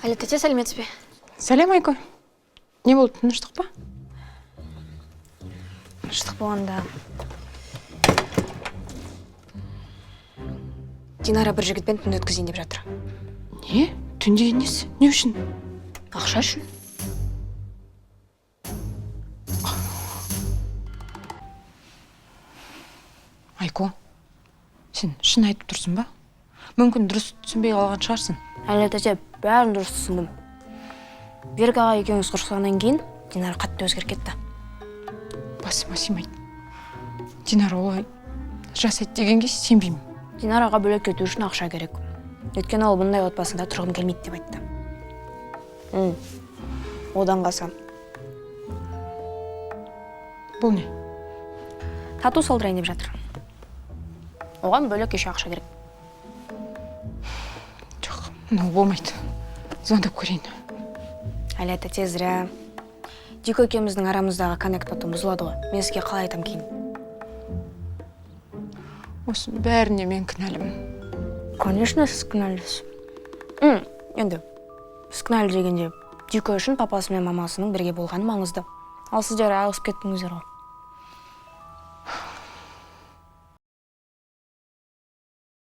Әлі тәте сәлеметсіз бе? Сәлем, Айко. Не болды, тыныштық па? Тыныштық болғанда. Динара бір жігітпен түн өткізейін деп жатыр. Не? Түнде несі? Не үшін? Ақша үшін? Айко, сен шын айтып тұрсың ба? Мүмкін дұрыс түсінбей қалған шығарсың. Әлі тәте бәрін дұрыс түсіндім. Берік аға екеуіңіз құрсағаннан кейін Динара қатты өзгеріп кетті. Басыма сыймайды. Динара олай жасайды дегенге сенбеймін. Динараға бөлек кету үшін ақша керек. Өйткені ол бұндай отбасында тұрғым келмейді деп айтты. Одан қалса. Бұл не? Тату салдырайын деп жатыр. Оған бөлек еще ақша керек. Жоқ, мынау болмайды. Звондап көрейін. Әлі тезірі. Дико екеуміздің арамыздағы коннект потом бұзылады ғой. Мен сізге қалай айтам кейін? Осының бәріне мен кінәлімін. Конечно, сіз кінәлісіз. Енді, сіз кінәлі дегенде, Дико үшін папасы мен мамасының бірге болғаны маңызды. Ал сіздер айырылысып кеттіңіздер ғой.